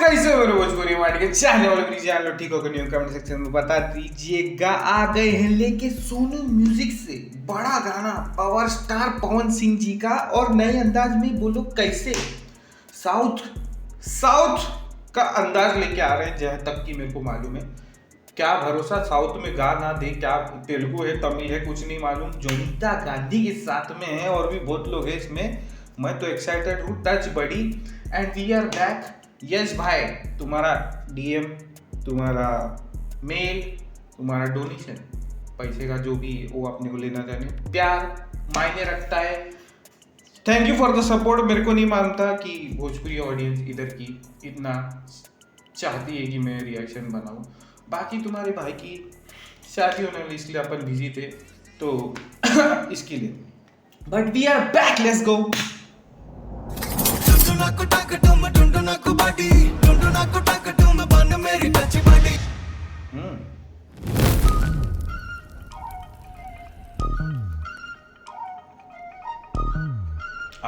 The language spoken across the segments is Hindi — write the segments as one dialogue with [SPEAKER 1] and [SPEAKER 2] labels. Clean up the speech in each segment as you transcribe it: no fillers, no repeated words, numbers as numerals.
[SPEAKER 1] कैसे मेरे भोजपुरी मार के चाहने वाले प्लीज जान लो ठीक होगा न्यू कमेंट सेक्शन में बता दीजिएगा। आ गए हैं लेके सोनू म्यूजिक से बड़ा गाना पावर स्टार पवन सिंह जी का और नए अंदाज में बोलो कैसे साउथ का अंदाज लेके आ रहे हैं जहाँ तक कि मेरे को मालूम है। क्या भरोसा साउथ में गा ना दे, क्या तेलुगु है तमिल है कुछ नहीं मालूम। जोनीता गांधी के साथ में है और भी बहुत लोग हैं इसमें। मैं तो एक्साइटेड हूँ। Touch buddy and we are back. Yes भाई, तुम्हारा डीएम, तुम्हारा मेल, तुम्हारा डोनेशन, पैसे का जो भी वो अपने को लेना जाने, प्यार मायने रखता है। Thank you for the support. मेरे को नहीं मानता कि भोजपुरी ऑडियंस इधर की इतना चाहती है कि मैं रिएक्शन बनाऊं। बाकी तुम्हारे भाई की शादी होने वाली इसलिए अपन बिजी थे तो इसके लिए। But we are back, let's go.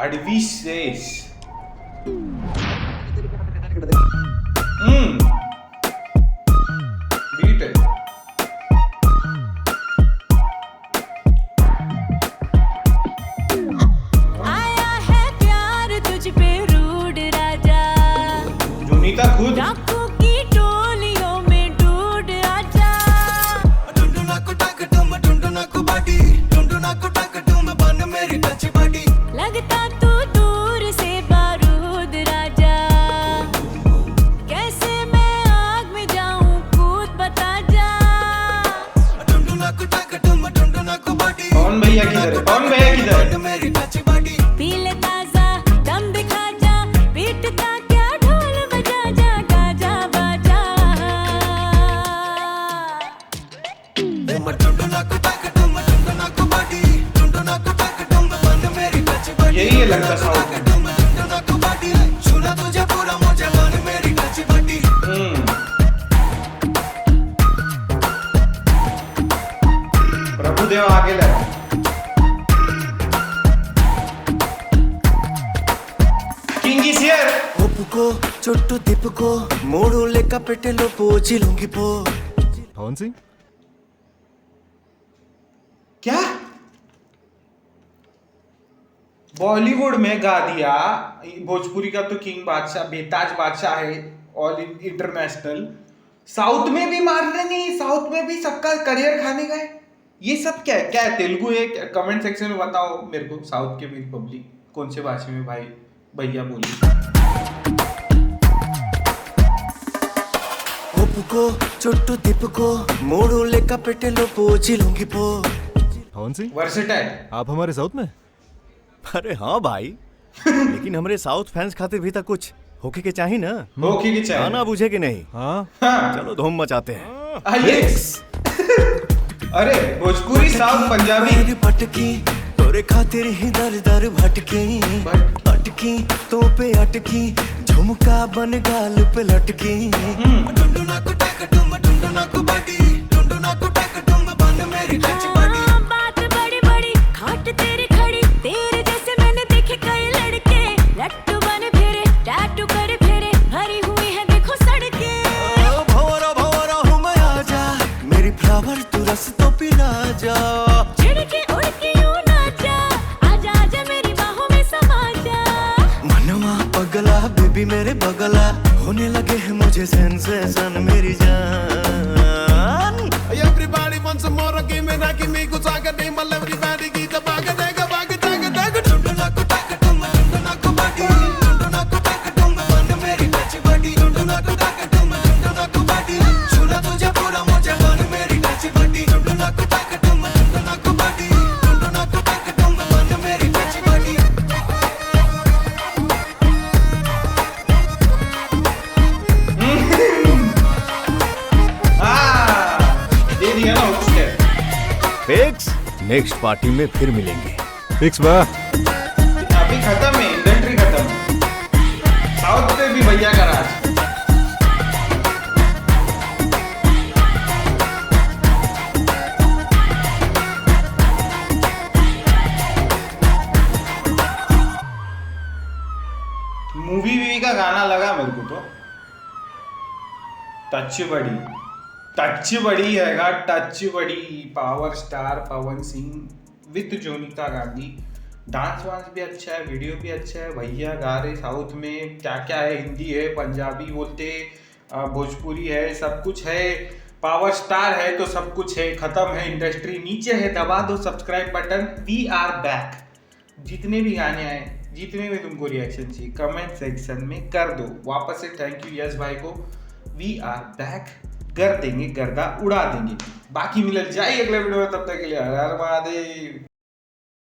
[SPEAKER 1] Advices. Beat it.
[SPEAKER 2] आया है प्यार तुझ पे रूड राजा,
[SPEAKER 1] जोनीता खुद
[SPEAKER 2] डाकू की टोलियों में डूड आजा। लगता तू दूर से बारूद राजा, कैसे मैं आग में जाऊं कूद बता जा।
[SPEAKER 1] पवन भैया किधर है? पवन भैया किधर है?
[SPEAKER 2] पीले ताजा दम दिखा जा, पीटता क्या ढोल बजा जा, गाजा बाजा।
[SPEAKER 1] यही है लगता साउथ में। प्रभुदेव आगे लगा। King is here.
[SPEAKER 3] ఒప్పుకో చుట్టూ తిప్పుకో మూడు లెక్క పెట్టెలో పోచి లొంగిపో
[SPEAKER 4] पवन सिंह
[SPEAKER 1] क्या बॉलीवुड में गा दिया? भोजपुरी का तो किंग बादशाह बेताज बादशाह है ऑल इंटरनेशनल। साउथ में भी मार रहे नहीं, साउथ में भी सबका करियर खाने का है। ये सब क्या है? क्या है? तेलुगु है? कमेंट सेक्शन में बताओ मेरे को। साउथ के भी पब्लिक कौन से भाषा में भाई भैया बोलिए।
[SPEAKER 3] ఒప్పుకో చుట్టూ తిప్పుకో మూడు లెక్క పెట్టెలో పోచి లొంగిపో
[SPEAKER 4] पवन सिंह
[SPEAKER 1] वर्सेटाइल।
[SPEAKER 4] आप हमारे साउथ में?
[SPEAKER 5] अरे हाँ भाई लेकिन हमारे साउथ फैंस खातिर भी तक कुछ होके के चाहिए ना।
[SPEAKER 1] होके की चाहिए।
[SPEAKER 5] गाना बुझे कि नहीं?
[SPEAKER 4] हाँ
[SPEAKER 1] हाँ।
[SPEAKER 5] चलो धूम मचाते हैं।
[SPEAKER 1] आइए। अरे भोजपुरी साउथ पंजाबी
[SPEAKER 3] मेरी पटकी तोरे खातिर ही दर दर भटकी अटकी तो पे अटकी झुमका बन गाल पे लटकी
[SPEAKER 2] बात बड़ी बड़ी खाट तेरी खड़ी, तेरे जैसे मैंने देखे कई लड़के। लट्टू बन फेरे टैटू करे फेरे, भरी हुई है देखो सड़के।
[SPEAKER 3] भवरा भवरा हूँ मैं आजा मेरी फ्लावर तू रस तो पिला जा
[SPEAKER 2] छिड़के उड़ के यूं नाचा, आजा आजा मेरी बाहों में समा जा।
[SPEAKER 3] मनवा पगला बेबी मेरे बगला होने लगे हैं मुझे सेंसेशन मेरी जान।
[SPEAKER 6] Everybody wants some more, give me good saga, name all everybody get the bag, dega bag, dega dega, dunduna ko taka tum, dunduna ko body, dunduna ko taka tum, ban meri touch body, dunduna ko taka tum, dunduna ko body, chuna tujhe pura mujhe ban meri touch body, dunduna ko taka tum, dunduna ko body, dunduna ko taka tum, ban meri touch body.
[SPEAKER 1] दे दिया ना उसके।
[SPEAKER 5] फिक्स नेक्स्ट पार्टी में फिर मिलेंगे।
[SPEAKER 4] फिक्स बा।
[SPEAKER 1] अभी खत्म है, इन्वेंट्री खत्म। साउथ पे भी भैया का राज। मूवी का गाना लगा मेरे को तो टच बड़ी हैगा, टच बड़ी। Power star Pawan Singh with Jonita Gandhi. Dance वांस भी अच्छा है, वीडियो भी अच्छा है। भैया गा रहे साउथ में, क्या क्या है, हिंदी है, पंजाबी बोलते, भोजपुरी है, सब कुछ है। पावर स्टार है तो सब कुछ है, खत्म है इंडस्ट्री। नीचे है, दबा दो subscribe button. We are back. जितने भी गाने आए, जितने भी तुमको रिएक्शन चाहिए, कमेंट सेक्शन में कर दो। वापस से थैंक यू यश भाई को। वी आर बैक, कर देंगे, गर्दा उड़ा देंगे। बाकी मिल जाए अगले वीडियो में, तब तक के लिए हर हर महादेव।